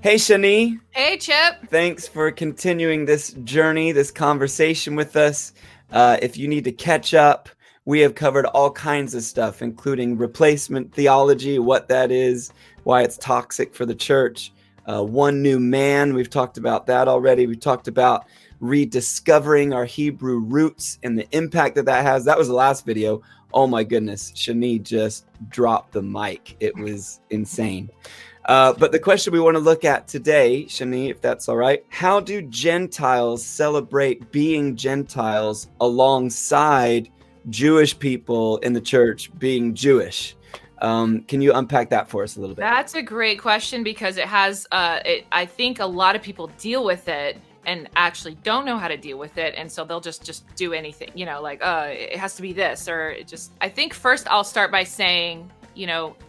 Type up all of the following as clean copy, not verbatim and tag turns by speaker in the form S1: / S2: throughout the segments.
S1: Hey, Shani.
S2: Hey, Chip.
S1: Thanks for continuing this journey, this conversation with us. If you need to catch up, we have covered all kinds of stuff, including replacement theology, what that is, why it's toxic for the church. One new man, we've talked about that already. We talked about rediscovering our Hebrew roots and the impact that that has. That was the last video. Oh my goodness, Shani just dropped the mic. It was insane. But the question we want to look at today, Shani, if that's all right, how do Gentiles celebrate being Gentiles alongside Jewish people in the church being Jewish? Can you unpack that for us a little bit?
S2: That's a great question because it has, I think a lot of people deal with it and actually don't know how to deal with it. And so they'll just do anything, like, it has to be this, or I think first I'll start by saying,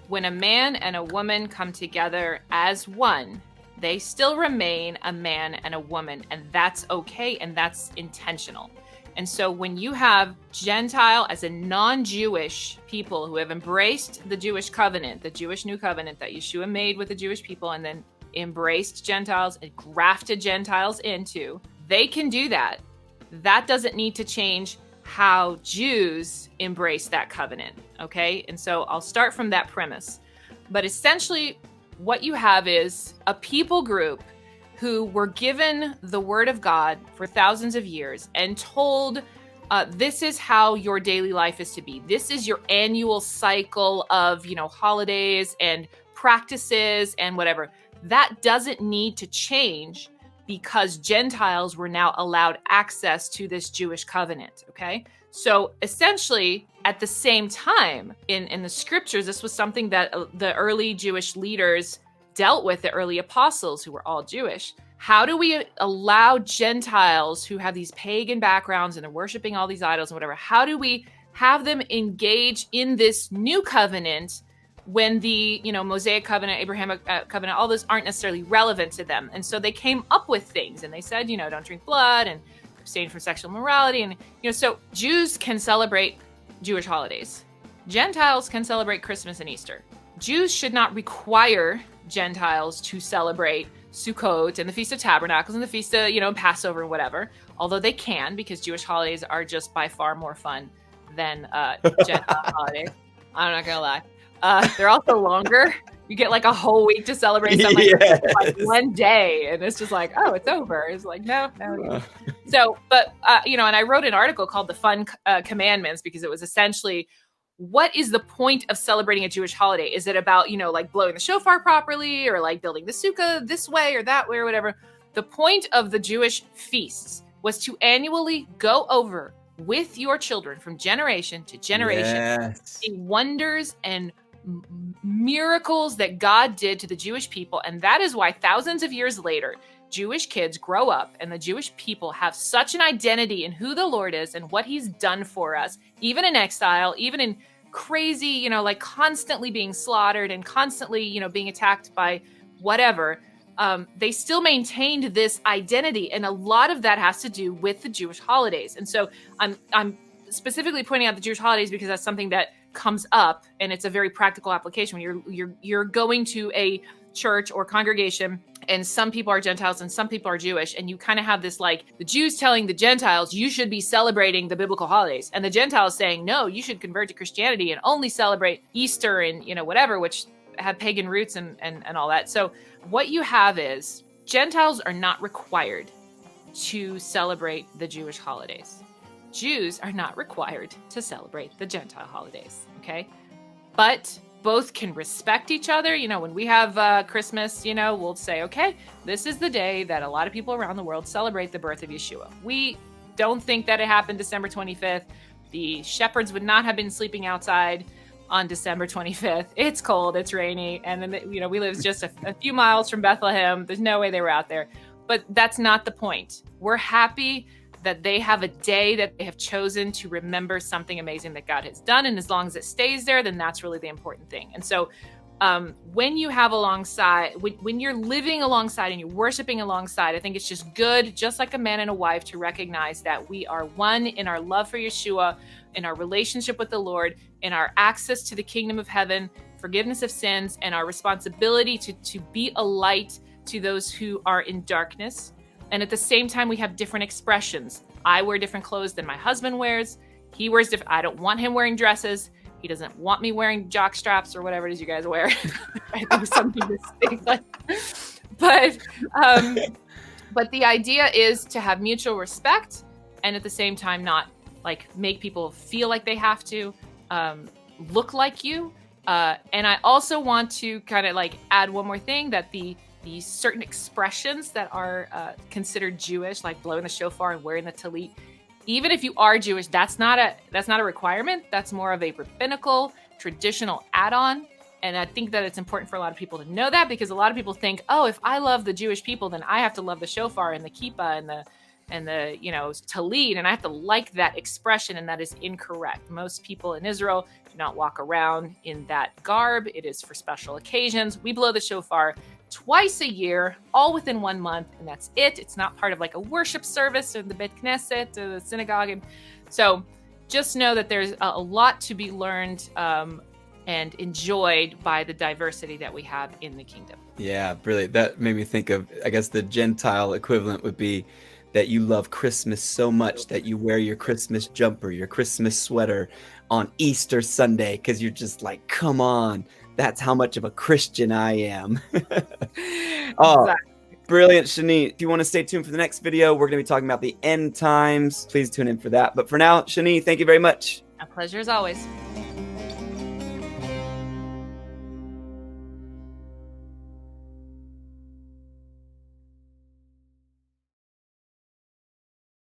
S2: when a man and a woman come together as one, they still remain a man and a woman, and that's okay, and that's intentional. And so when you have Gentile as a non-Jewish people who have embraced the Jewish covenant, the Jewish new covenant that Yeshua made with the Jewish people, and then embraced Gentiles and grafted Gentiles into, they can do that. That doesn't need to change how Jews embrace that covenant, okay? And so I'll start from that premise. But essentially, what you have is a people group who were given the word of God for thousands of years and told, this is how your daily life is to be. This is your annual cycle of, holidays and practices and whatever. That doesn't need to change because Gentiles were now allowed access to this Jewish covenant, okay? So essentially, at the same time, in the scriptures, this was something that the early Jewish leaders dealt with, the early apostles who were all Jewish. How do we allow Gentiles who have these pagan backgrounds and they're worshiping all these idols and whatever, how do we have them engage in this new covenant when the Mosaic covenant, Abrahamic covenant, all those aren't necessarily relevant to them? And so they came up with things and they said, don't drink blood and abstain from sexual immorality. And, so Jews can celebrate Jewish holidays. Gentiles can celebrate Christmas and Easter. Jews should not require Gentiles to celebrate Sukkot and the Feast of Tabernacles and the Feast of, Passover and whatever, although they can, because Jewish holidays are just by far more fun than Gentile holidays. I'm not gonna lie. They're also longer. You get like a whole week to celebrate something like one day, and it's just like, oh, it's over. It's like, no. So, but and I wrote an article called "The Fun Commandments" because it was essentially, what is the point of celebrating a Jewish holiday? Is it about, like blowing the shofar properly, or like building the sukkah this way or that way or whatever? The point of the Jewish feasts was to annually go over with your children from generation to generation, the wonders and miracles that God did to the Jewish people. And that is why thousands of years later, Jewish kids grow up and the Jewish people have such an identity in who the Lord is and what he's done for us, even in exile, even in crazy, like constantly being slaughtered and constantly, being attacked by whatever. They still maintained this identity. And a lot of that has to do with the Jewish holidays. And so I'm specifically pointing out the Jewish holidays because that's something that comes up, and it's a very practical application when you're going to a church or congregation and some people are Gentiles and some people are Jewish, and you kind of have this, like, the Jews telling the Gentiles, you should be celebrating the biblical holidays, and the Gentiles saying, no, you should convert to Christianity and only celebrate Easter and whatever, which have pagan roots and all that. So what you have is Gentiles are not required to celebrate the Jewish holidays. Jews are not required to celebrate the Gentile holidays, okay? But both can respect each other. When we have Christmas, we'll say, okay, this is the day that a lot of people around the world celebrate the birth of Yeshua. We don't think that it happened December 25th. The shepherds would not have been sleeping outside on December 25th. It's cold, it's rainy, and then, we live just a few miles from Bethlehem. There's no way they were out there. But that's not the point. We're happy that they have a day that they have chosen to remember something amazing that God has done. And as long as it stays there, then that's really the important thing. And so when you have when you're living alongside and you're worshiping alongside, I think it's just good, just like a man and a wife, to recognize that we are one in our love for Yeshua, in our relationship with the Lord, in our access to the kingdom of heaven, forgiveness of sins, and our responsibility to be a light to those who are in darkness. And at the same time, we have different expressions. I wear different clothes than my husband wears. He wears different. I don't want him wearing dresses. He doesn't want me wearing jock straps or whatever it is you guys wear. I think something distinct. But the idea is to have mutual respect, and at the same time not like make people feel like they have to look like you. And I also want to kind of like add one more thing, that the certain expressions that are considered Jewish, like blowing the shofar and wearing the talit, even if you are Jewish, that's not a requirement. That's more of a rabbinical, traditional add-on. And I think that it's important for a lot of people to know that, because a lot of people think, oh, if I love the Jewish people, then I have to love the shofar and the kippah and the talit, and I have to like that expression, and that is incorrect. Most people in Israel do not walk around in that garb. It is for special occasions. We blow the shofar twice a year, all within 1 month, and that's it. It's not part of like a worship service or the Beit Knesset or the synagogue. And so just know that there's a lot to be learned and enjoyed by the diversity that we have in the kingdom.
S1: Yeah, brilliant. That made me think of, I guess the Gentile equivalent would be that you love Christmas so much that you wear your Christmas jumper, your Christmas sweater on Easter Sunday, because you're just like, come on, that's how much of a Christian I am. Oh, exactly. Brilliant, Shani. If you want to stay tuned for the next video, we're going to be talking about the end times. Please tune in for that. But for now, Shani, thank you very much.
S2: A pleasure as always.